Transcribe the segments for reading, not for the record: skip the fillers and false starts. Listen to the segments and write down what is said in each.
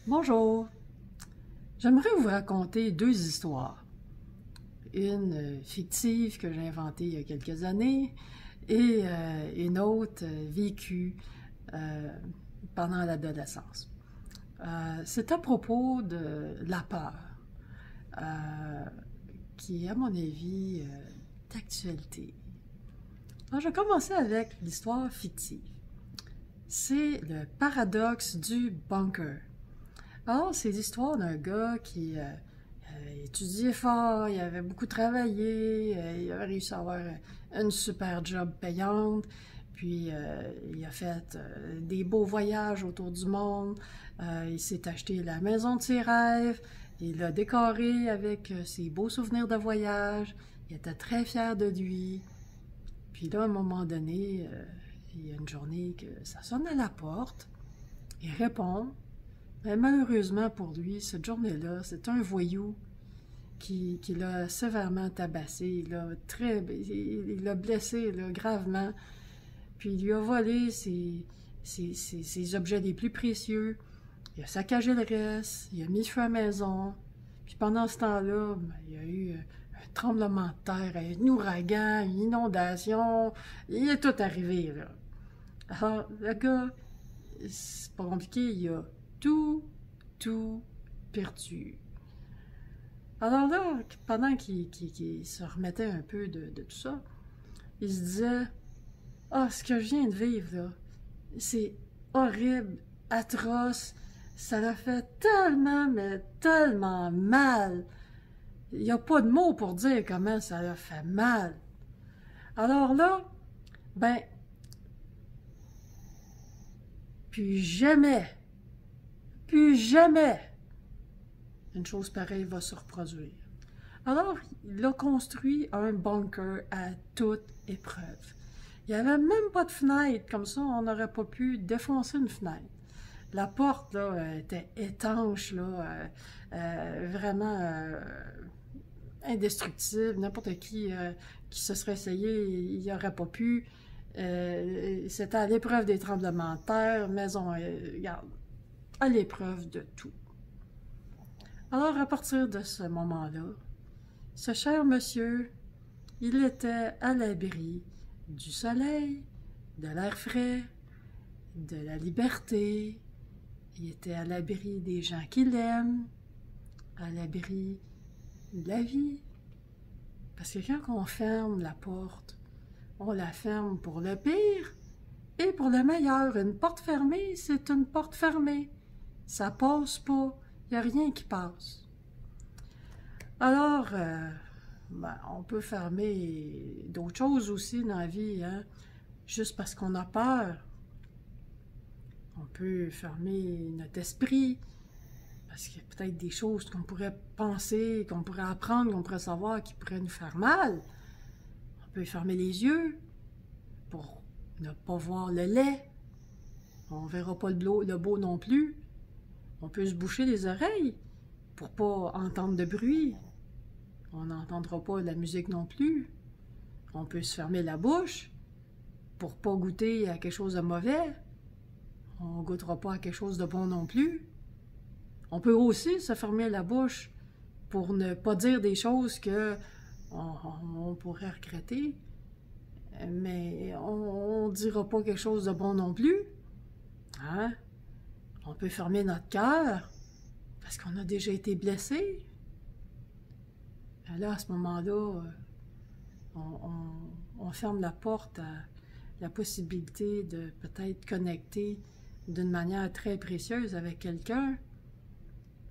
Bonjour, j'aimerais vous raconter deux histoires. Une fictive que j'ai inventée il y a quelques années et une autre vécue euh, pendant l'adolescence. C'est à propos de la peur, euh, qui est à mon avis d'actualité. Alors, je vais commencer avec l'histoire fictive. C'est le paradoxe du bunker. Alors, c'est l'histoire d'un gars qui étudiait fort, il avait beaucoup travaillé, il avait réussi à avoir une super job payante, puis il a fait des beaux voyages autour du monde, il s'est acheté la maison de ses rêves, il l'a décorée avec ses beaux souvenirs de voyage, il était très fier de lui. Puis là, à un moment donné, il y a une journée que ça sonne à la porte, il répond, mais malheureusement pour lui, cette journée-là, c'est un voyou qui l'a sévèrement tabassé, il l'a blessé là, gravement, puis il lui a volé ses objets les plus précieux, il a saccagé le reste, il a mis feu à la maison, puis pendant ce temps-là, ben, il y a eu un tremblement de terre, un ouragan, une inondation, il est tout arrivé, là. Alors, le gars, c'est pas compliqué, il a tout, tout perdu. Alors là, pendant qu'il se remettait un peu de tout ça, il se disait: Ah, ce que je viens de vivre, là, c'est horrible, atroce, ça l'a fait tellement, mais tellement mal. Il n'y a pas de mots pour dire comment ça l'a fait mal. Alors là, ben, plus jamais, plus jamais, une chose pareille va se reproduire. Alors, il a construit un bunker à toute épreuve. Il n'y avait même pas de fenêtre, comme ça, on n'aurait pas pu défoncer une fenêtre. La porte, là, était étanche, là, vraiment indestructible. N'importe qui se serait essayé, il n'y aurait pas pu. C'était à l'épreuve des tremblements de terre, maison, regarde, à l'épreuve de tout. Alors, à partir de ce moment-là, ce cher monsieur, il était à l'abri du soleil, de l'air frais, de la liberté. Il était à l'abri des gens qu'il aime, à l'abri de la vie. Parce que quand on ferme la porte, on la ferme pour le pire et pour le meilleur. Une porte fermée, c'est une porte fermée. Ça passe pas. Il n'y a rien qui passe. Alors, ben, on peut fermer d'autres choses aussi dans la vie, hein? Juste parce qu'on a peur. On peut fermer notre esprit, parce qu'il y a peut-être des choses qu'on pourrait penser, qu'on pourrait apprendre, qu'on pourrait savoir qui pourraient nous faire mal. On peut fermer les yeux pour ne pas voir le laid. On ne verra pas le beau non plus. On peut se boucher les oreilles pour pas entendre de bruit. On n'entendra pas la musique non plus. On peut se fermer la bouche pour pas goûter à quelque chose de mauvais. On goûtera pas à quelque chose de bon non plus. On peut aussi se fermer la bouche pour ne pas dire des choses que on pourrait regretter, mais on dira pas quelque chose de bon non plus. Hein? On peut fermer notre cœur parce qu'on a déjà été blessé. Là, à ce moment-là, on ferme la porte à la possibilité de peut-être connecter d'une manière très précieuse avec quelqu'un,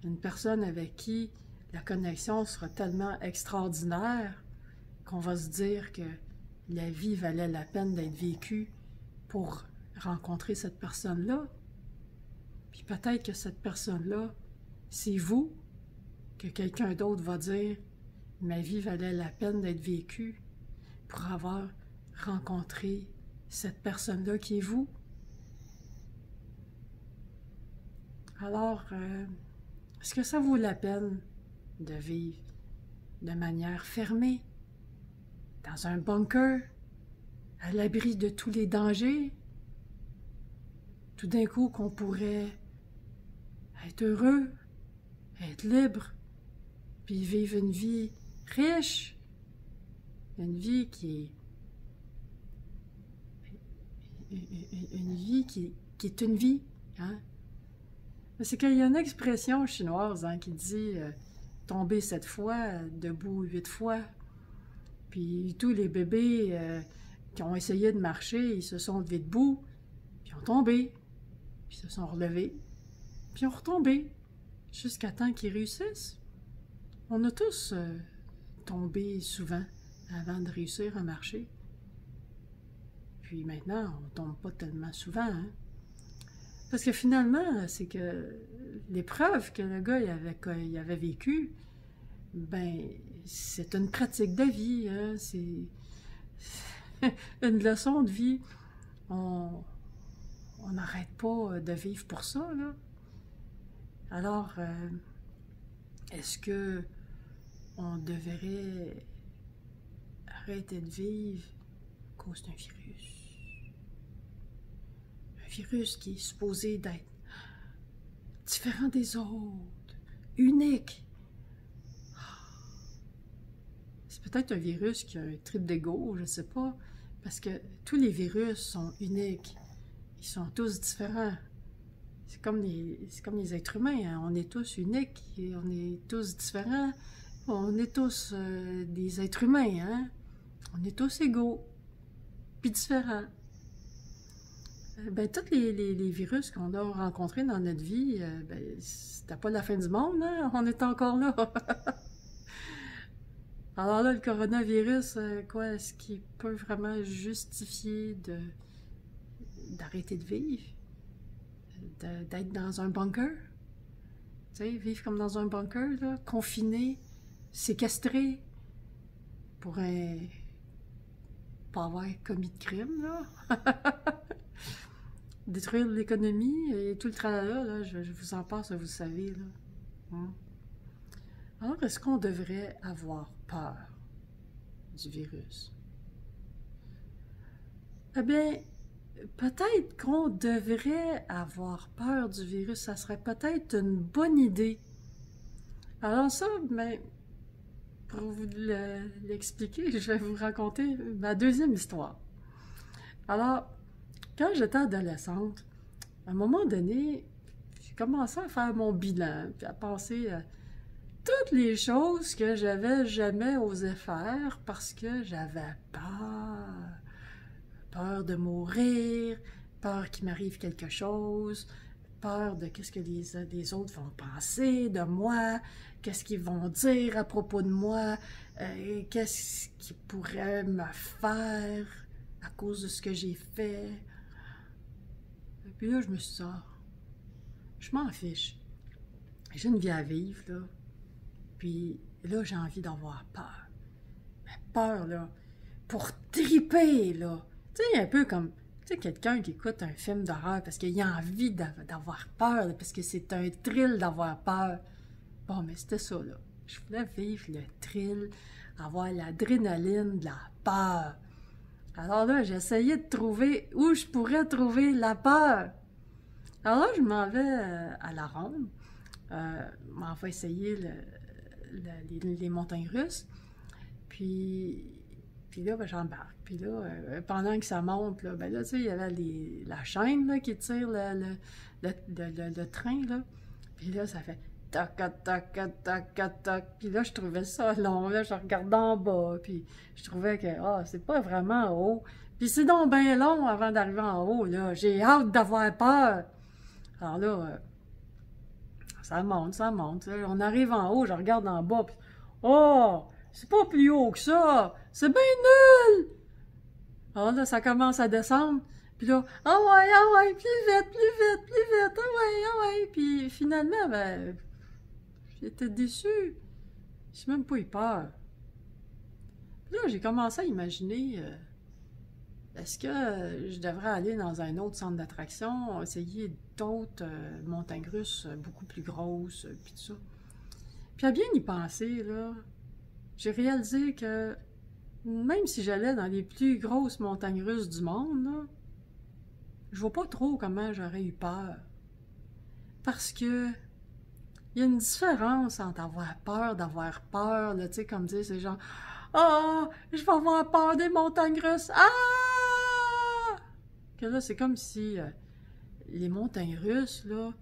une personne avec qui la connexion sera tellement extraordinaire qu'on va se dire que la vie valait la peine d'être vécue pour rencontrer cette personne-là. Puis peut-être que cette personne-là, c'est vous, que quelqu'un d'autre va dire: ma vie valait la peine d'être vécue pour avoir rencontré cette personne-là qui est vous. Alors, est-ce que ça vaut la peine de vivre de manière fermée, dans un bunker, à l'abri de tous les dangers? Tout d'un coup, qu'on pourrait être heureux, être libre, puis vivre une vie riche, une vie qui est une vie qui est une vie. Hein? C'est qu'il y a une expression chinoise qui dit tomber 7 fois, debout 8 fois. Puis tous les bébés qui ont essayé de marcher, ils se sont levés debout, puis ont tombé, puis se sont relevés, puis ont retombé, jusqu'à temps qu'ils réussissent. On a tous tombé souvent avant de réussir à marcher. Puis maintenant, on tombe pas tellement souvent, hein? Parce que finalement, c'est que l'épreuve que le gars il avait vécue, ben, c'est une pratique de vie, hein? C'est une leçon de vie. On n'arrête pas de vivre pour ça, là. Alors, est-ce que on devrait arrêter de vivre à cause d'un virus? Un virus qui est supposé d'être différent des autres, unique. C'est peut-être un virus qui a un trip d'ego, je ne sais pas, parce que tous les virus sont uniques. Ils sont tous différents. C'est comme les êtres humains, hein? On est tous uniques, et on est tous différents. On est tous des êtres humains, hein? On est tous égaux, puis différents. Ben, tous les virus qu'on a rencontrés dans notre vie, ben, c'était pas la fin du monde, hein? On est encore là. Alors là, le coronavirus, quoi, est-ce qu'il peut vraiment justifier d'arrêter de vivre? D'être dans un bunker? Tu sais, vivre comme dans un bunker, là, confiné, séquestré, pour pas avoir commis de crime, là. Détruire l'économie et tout le tralala, là, je vous en passe, vous savez, là. Hein? Alors, est-ce qu'on devrait avoir peur du virus? Eh bien, peut-être qu'on devrait avoir peur du virus. Ça serait peut-être une bonne idée. Alors ça, ben, pour vous l'expliquer, je vais vous raconter ma deuxième histoire. Alors, quand j'étais adolescente, à un moment donné, j'ai commencé à faire mon bilan, puis à penser à toutes les choses que j'avais jamais osé faire parce que j'avais peur. Peur de mourir, peur qu'il m'arrive quelque chose, peur de qu'est-ce que les autres vont penser de moi, qu'est-ce qu'ils vont dire à propos de moi, qu'est-ce qu'ils pourraient me faire à cause de ce que j'ai fait. Et puis là, je me suis dit, je m'en fiche. J'ai une vie à vivre, là. Puis là, j'ai envie d'avoir peur. Mais peur, là, pour triper, là. Tu sais, un peu comme, tu sais, quelqu'un qui écoute un film d'horreur parce qu'il a envie d'avoir peur, là, parce que c'est un thrill d'avoir peur. Bon, mais c'était ça, là. Je voulais vivre le thrill, avoir l'adrénaline de la peur. Alors là, j'essayais de trouver où je pourrais trouver la peur. Alors là, je m'en vais à la ronde. On va essayer les montagnes russes. Puis là, ben, j'embarque. Puis là, pendant que ça monte, là, ben là, tu sais, il y avait la chaîne là, qui tire le train, là. Puis là, ça fait toc, toc, toc, toc, toc. Puis là, je trouvais ça long, là, je regardais en bas, puis je trouvais que, c'est pas vraiment haut. Puis c'est donc bien long avant d'arriver en haut, là. J'ai hâte d'avoir peur. Alors là, ça monte, ça monte. On arrive en haut, je regarde en bas, puis c'est pas plus haut que ça! C'est bien nul! Alors là, ça commence à descendre, puis là, ah ouais, plus vite, ah ouais. Puis finalement, ben, j'étais déçue. J'ai même pas eu peur. Puis là, j'ai commencé à imaginer, est-ce que je devrais aller dans un autre centre d'attraction, essayer d'autres montagnes russes beaucoup plus grosses, puis tout ça. Puis à bien y penser, là, j'ai réalisé que même si j'allais dans les plus grosses montagnes russes du monde, là, je vois pas trop comment j'aurais eu peur. Parce que Il y a une différence entre avoir peur, là, tu sais, comme dire, c'est genre, ah, je vais avoir peur des montagnes russes, ah! Que là, c'est comme si les montagnes russes, là,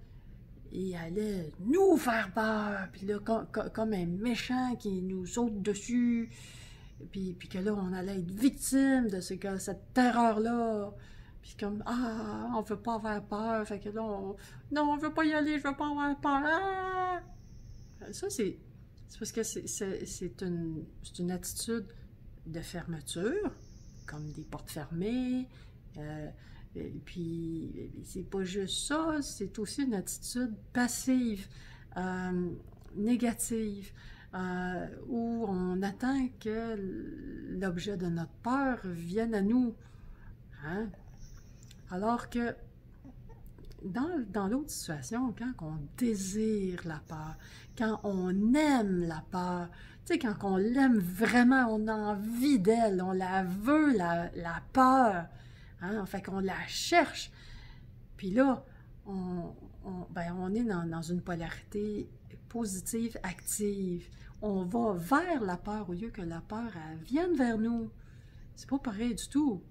ils allaient nous faire peur, puis là, comme un méchant qui nous saute dessus, puis que là, on allait être victime de cette terreur-là. Puis comme, ah, on veut pas avoir peur, fait que là, non, on veut pas y aller, je veux pas avoir peur, ah! Ça, c'est parce que c'est une attitude de fermeture, comme des portes fermées, et puis c'est pas juste ça, c'est aussi une attitude passive, euh, négative, où on attend que l'objet de notre peur vienne à nous. Hein? Alors que dans l'autre situation, quand on désire la peur, quand on aime la peur, tu sais, quand on l'aime vraiment, on a envie d'elle, on la veut, la peur, hein, fait qu'on la cherche. Puis là, on est dans une polarité positive, active. On va vers la peur au lieu que la peur elle vienne vers nous. C'est pas pareil du tout.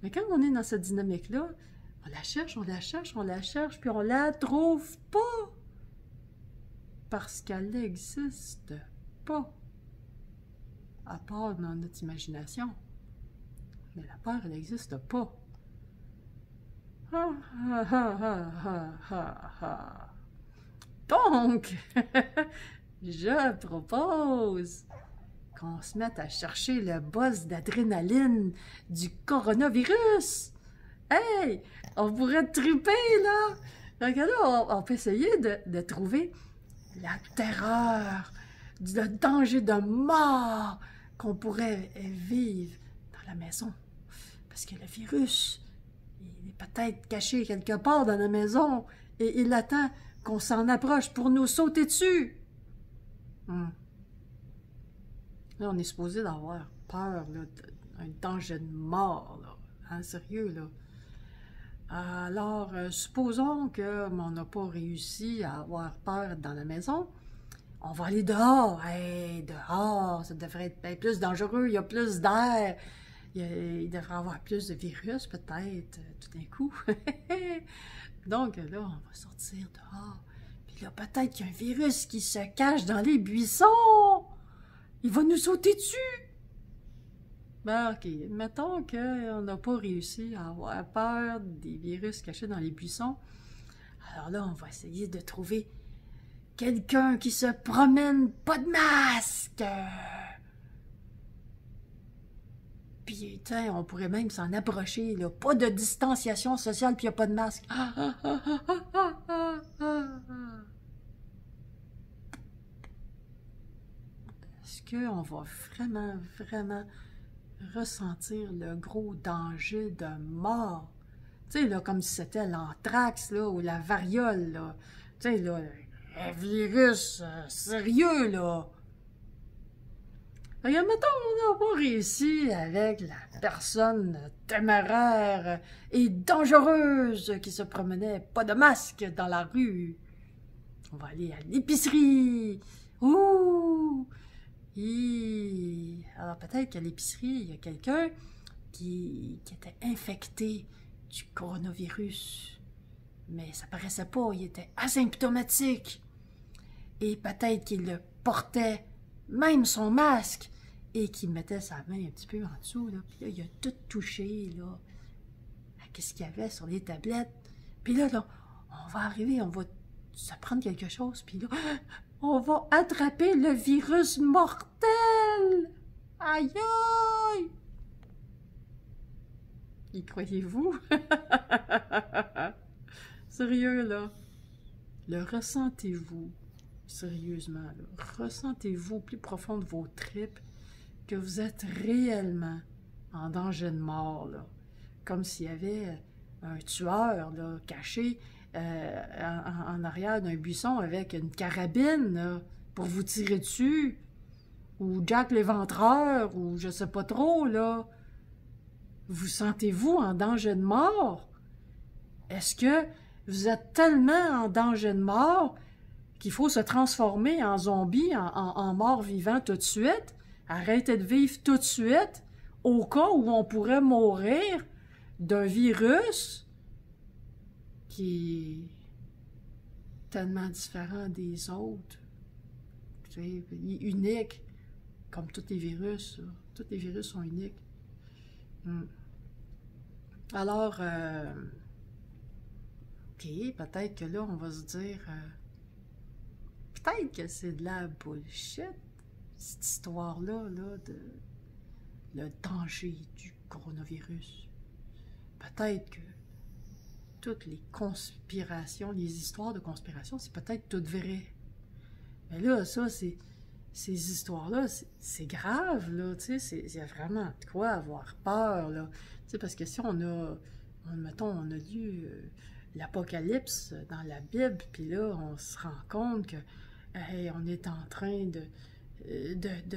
Mais quand on est dans cette dynamique-là, on la cherche, on la cherche, on la cherche, puis on la trouve pas. Parce qu'elle n'existe pas. À part dans notre imagination. Mais la peur, elle n'existe pas. Donc, je propose qu'on se mette à chercher le buzz d'adrénaline du coronavirus. Hey, on pourrait triper, là. Donc là, on peut essayer de trouver la terreur, le danger de mort qu'on pourrait vivre dans la maison. Parce que le virus, il est peut-être caché quelque part dans la maison et il attend qu'on s'en approche pour nous sauter dessus. Là, on est supposé d'avoir peur, là, d'un danger de mort, là. Hein, sérieux, là. Alors, supposons qu'on n'a pas réussi à avoir peur dans la maison. On va aller dehors. Hey, dehors, ça devrait être bien plus dangereux. Il y a plus d'air. Il devrait y avoir plus de virus, peut-être, tout d'un coup. Donc, là, on va sortir dehors. Puis là, peut-être qu'il y a un virus qui se cache dans les buissons. Il va nous sauter dessus. Ben, OK. Mettons qu'on n'a pas réussi à avoir peur des virus cachés dans les buissons. Alors là, on va essayer de trouver quelqu'un qui se promène pas de masque. Puis, tiens, on pourrait même s'en approcher, là. Pas de distanciation sociale, puis il n'y a pas de masque. Est-ce qu'on va vraiment ressentir le gros danger de mort? Tu sais, là, comme si c'était l'anthrax, là, ou la variole, là. Tu sais, là, un virus sérieux, là. Regarde, mettons, on n'a pas réussi avec la personne téméraire et dangereuse qui se promenait pas de masque dans la rue. On va aller à l'épicerie. Ouh! Alors peut-être qu'à l'épicerie, il y a quelqu'un qui était infecté du coronavirus. Mais ça paraissait pas, il était asymptomatique. Et peut-être qu'il le portait, même son masque, et qu'il mettait sa main un petit peu en dessous, là. Puis là, il a tout touché, là, à qu'est-ce qu'il y avait sur les tablettes. Puis là, on va arriver, on va se prendre quelque chose, puis là, on va attraper le virus mortel! Aïe aïe! Y croyez-vous? Sérieux, là? Le ressentez-vous? Sérieusement, là? Ressentez-vous au plus profond de vos tripes que vous êtes réellement en danger de mort, là? Comme s'il y avait un tueur, là, caché en arrière d'un buisson avec une carabine, là, pour vous tirer dessus, ou Jack l'Éventreur, ou je sais pas trop, là. Vous sentez-vous en danger de mort? Est-ce que vous êtes tellement en danger de mort qu'il faut se transformer en zombie, en mort-vivant tout de suite, arrêter de vivre tout de suite, au cas où on pourrait mourir d'un virus qui est tellement différent des autres, tu sais, il est unique, comme tous les virus. Tous les virus sont uniques. Alors, ok, peut-être que là, on va se dire, peut-être que c'est de la bullshit, cette histoire-là, là, de le danger du coronavirus. Peut-être que toutes les conspirations, les histoires de conspiration, c'est peut-être tout vrai. Mais là, ça, ces histoires-là, c'est grave, là, tu sais, il y a vraiment de quoi avoir peur, là. Tu sais, parce que si mettons, on a lu l'Apocalypse dans la Bible, puis là, on se rend compte que, hey, on est en train de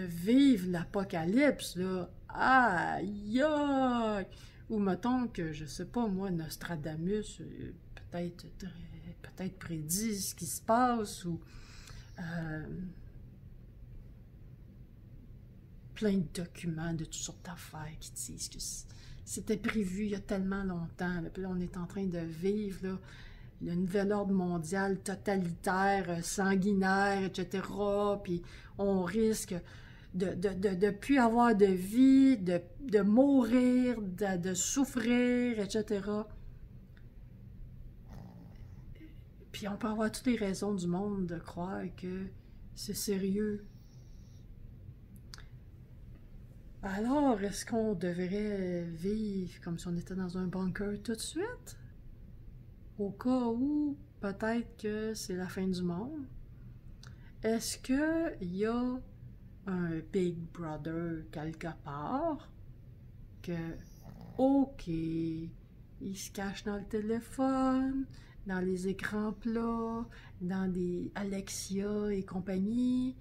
vivre l'Apocalypse, là. Aïe, aïe! Ou mettons que, je sais pas, moi, Nostradamus, peut-être prédit ce qui se passe, ou plein de documents de toutes sortes d'affaires qui disent que c'était prévu il y a tellement longtemps. Là. Puis là, on est en train de vivre là, le nouvel ordre mondial totalitaire, sanguinaire, etc. Puis on risque de plus avoir de vie, de mourir, de souffrir, etc. Puis on peut avoir toutes les raisons du monde de croire que c'est sérieux. Alors, est-ce qu'on devrait vivre comme si on était dans un bunker tout de suite? Au cas où, peut-être que c'est la fin du monde. Est-ce qu'il y a un Big Brother quelque part que, ok, il se cache dans le téléphone, dans les écrans plats, dans des Alexia et compagnie,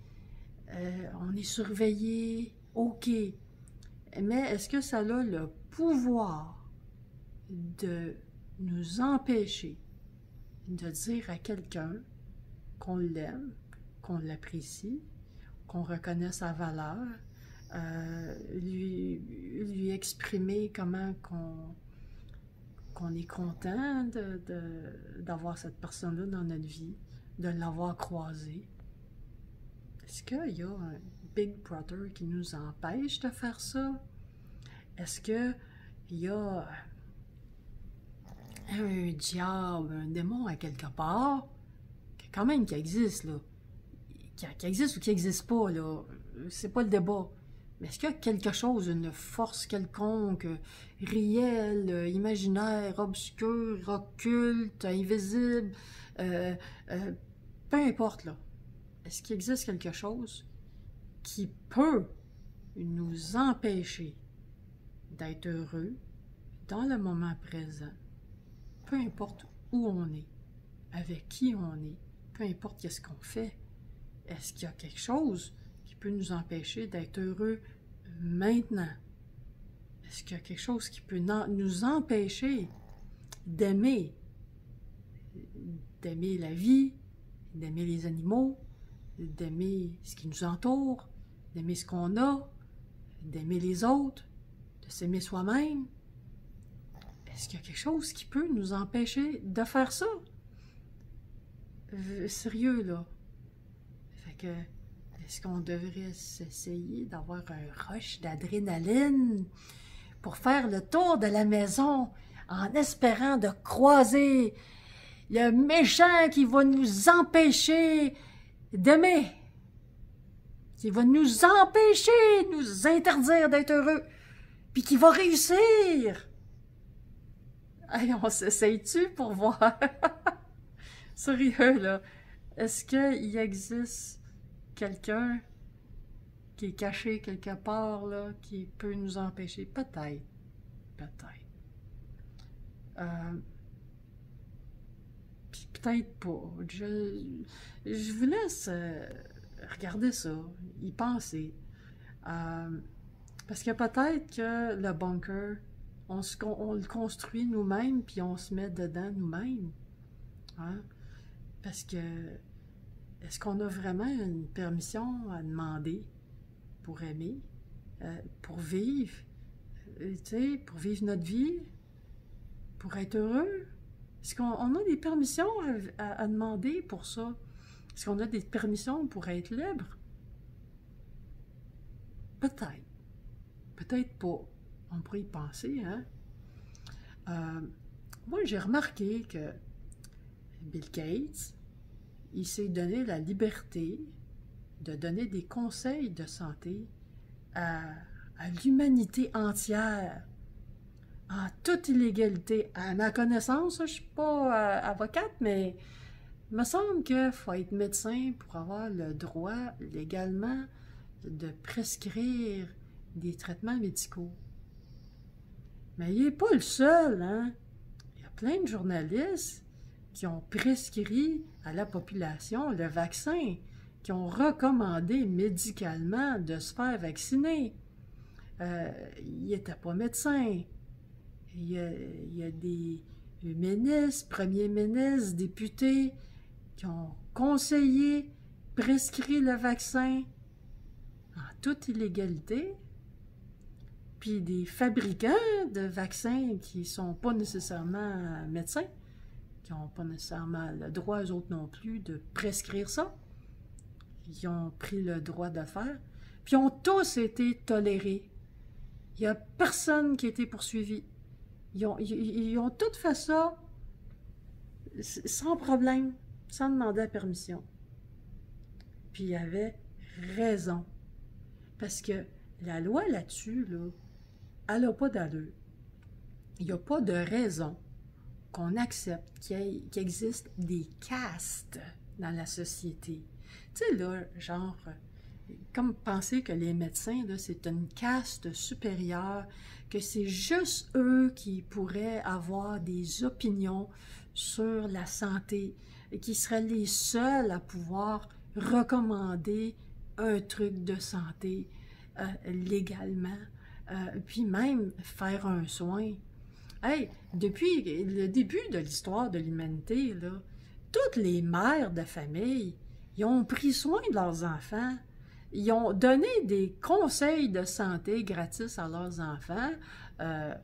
on est surveillé, ok. Mais est-ce que ça a le pouvoir de nous empêcher de dire à quelqu'un qu'on l'aime, qu'on l'apprécie, qu'on reconnaît sa valeur, lui exprimer comment qu'on est content d'avoir cette personne-là dans notre vie, de l'avoir croisée? Est-ce qu'il y a un Big Brother qui nous empêche de faire ça? Est-ce qu'il y a un diable, un démon à quelque part, quand même qui existe, là, qui existe ou qui n'existe pas, là, c'est pas le débat. Mais est-ce qu'il y a quelque chose, une force quelconque, réelle, imaginaire, obscure, occulte, invisible, peu importe, là. Est-ce qu'il existe quelque chose qui peut nous empêcher d'être heureux dans le moment présent, peu importe où on est, avec qui on est, peu importe qu'est-ce qu'on fait? Est-ce qu'il y a quelque chose qui peut nous empêcher d'être heureux maintenant? Est-ce qu'il y a quelque chose qui peut nous empêcher d'aimer la vie, d'aimer les animaux, d'aimer ce qui nous entoure, d'aimer ce qu'on a, d'aimer les autres, de s'aimer soi-même? Est-ce qu'il y a quelque chose qui peut nous empêcher de faire ça? Sérieux, là. Fait que, est-ce qu'on devrait s'essayer d'avoir un rush d'adrénaline pour faire le tour de la maison en espérant de croiser le méchant qui va nous empêcher d'aimer, qui va nous empêcher, nous interdire d'être heureux, puis qui va réussir? Allez, on s'essaye-tu pour voir? Sérieux, là. Est-ce qu'il existe quelqu'un qui est caché quelque part, là, qui peut nous empêcher? Peut-être. Peut-être. Puis peut-être pas. Je vous laisse regarder ça, y penser. Parce que peut-être que le bunker, on le construit nous-mêmes, puis on se met dedans nous-mêmes. Hein? Parce que est-ce qu'on a vraiment une permission à demander pour aimer, pour vivre, tu sais, pour vivre notre vie, pour être heureux? Est-ce qu'on a des permissions à demander pour ça? Est-ce qu'on a des permissions pour être libre? Peut-être. Peut-être pas. On pourrait y penser, hein? Moi, j'ai remarqué que Bill Gates, il s'est donné la liberté de donner des conseils de santé à l'humanité entière, en toute illégalité. À ma connaissance, je ne suis pas avocate, mais il me semble qu'il faut être médecin pour avoir le droit légalement de prescrire des traitements médicaux. Mais il n'est pas le seul, hein? Il y a plein de journalistes qui ont prescrit à la population le vaccin, qui ont recommandé médicalement de se faire vacciner. Il n'était pas médecin. Il y a des ministres, premiers ministres, députés qui ont conseillé, prescrit le vaccin en toute illégalité. Puis des fabricants de vaccins qui ne sont pas nécessairement médecins, qui n'ont pas nécessairement le droit, eux autres non plus, de prescrire ça. Ils ont pris le droit de le faire. Puis ils ont tous été tolérés. Il n'y a personne qui a été poursuivi. Ils ont tous fait ça sans problème, sans demander la permission. Puis il y avait raison. Parce que la loi là-dessus, là, elle n'a pas d'allure. Il n'y a pas de raison qu'on accepte qu'il existe des castes dans la société. Tu sais, là, genre, comme penser que les médecins, là, c'est une caste supérieure, que c'est juste eux qui pourraient avoir des opinions sur la santé, et qui seraient les seuls à pouvoir recommander un truc de santé légalement, puis même faire un soin. Hey, depuis le début de l'histoire de l'humanité, là, toutes les mères de famille, ils ont pris soin de leurs enfants. Ils ont donné des conseils de santé gratis à leurs enfants. Ça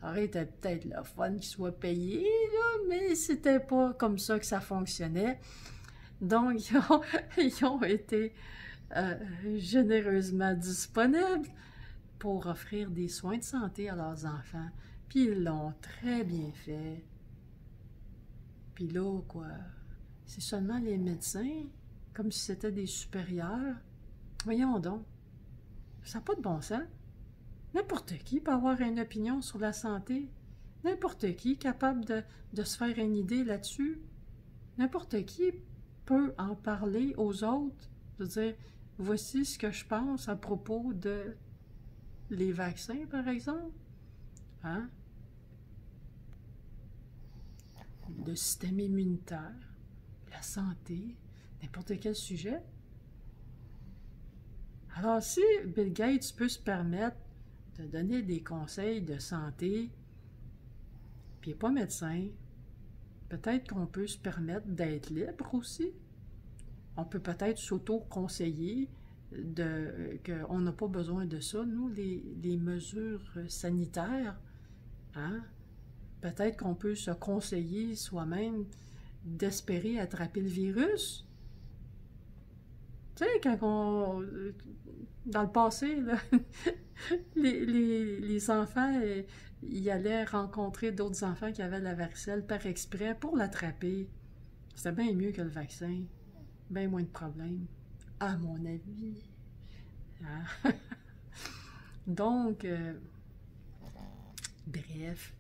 aurait été peut-être le fun qu'ils soient payés, là, mais c'était pas comme ça que ça fonctionnait. Donc, ils ont été généreusement disponibles pour offrir des soins de santé à leurs enfants. Puis ils l'ont très bien fait. Puis là, quoi, c'est seulement les médecins, comme si c'était des supérieurs. Voyons donc, ça n'a pas de bon sens. N'importe qui peut avoir une opinion sur la santé. N'importe qui est capable de se faire une idée là-dessus. N'importe qui peut en parler aux autres, de dire, voici ce que je pense à propos de les vaccins, par exemple. Hein? Le système immunitaire, la santé, n'importe quel sujet. Alors, si Bill Gates peut se permettre de donner des conseils de santé, puis il n'est pas médecin, peut-être qu'on peut se permettre d'être libre aussi. On peut peut-être s'auto-conseiller qu'on n'a pas besoin de ça, nous, les mesures sanitaires. Hein? Peut-être qu'on peut se conseiller soi-même d'espérer attraper le virus. Tu sais, quand dans le passé, là, les enfants, ils allaient rencontrer d'autres enfants qui avaient la varicelle par exprès pour l'attraper. C'était bien mieux que le vaccin. Bien moins de problèmes, à mon avis. Ah. Donc, bref,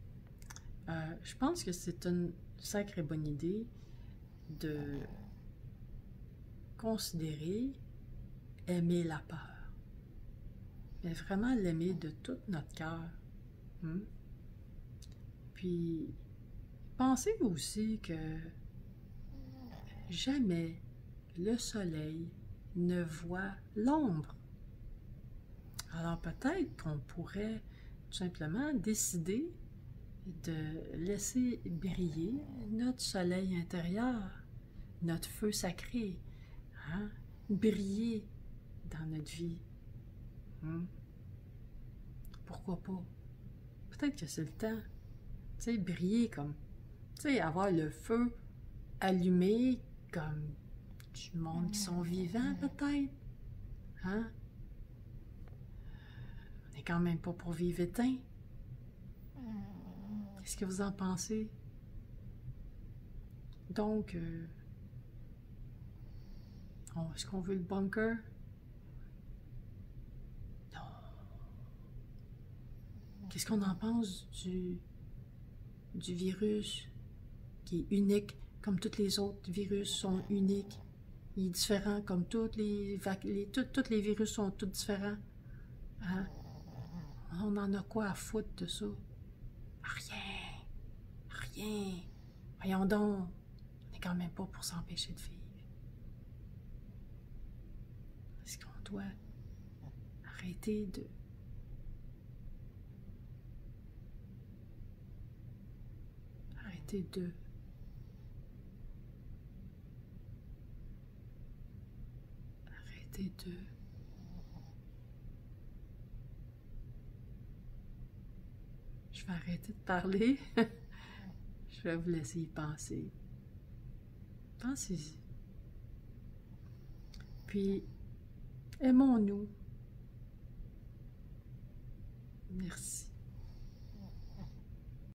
je pense que c'est une sacrée bonne idée de considérer aimer la peur. Mais vraiment l'aimer de tout notre cœur. Puis, pensez aussi que jamais le soleil ne voit l'ombre. Alors peut-être qu'on pourrait tout simplement décider de laisser briller notre soleil intérieur, notre feu sacré, hein? Briller dans notre vie. Pourquoi pas? Peut-être que c'est le temps. Tu sais, briller comme... Tu sais, avoir le feu allumé comme du monde qui sont vivants, peut-être. Hein? On n'est quand même pas pour vivre éteint. Qu'est-ce que vous en pensez? Donc, est-ce qu'on veut le bunker? Non. Qu'est-ce qu'on en pense du virus qui est unique, comme tous les autres virus sont uniques? Il est différent, comme tous les virus sont tous différents. Hein? On en a quoi à foutre de ça? Rien. Rien. Voyons donc. On n'est quand même pas pour s'empêcher de vivre. Est-ce qu'on doit arrêter de... Arrêter de... Arrêter de... Je vais arrêter de parler. Je vais vous laisser y penser. Pensez-y. Puis, aimons-nous. Merci.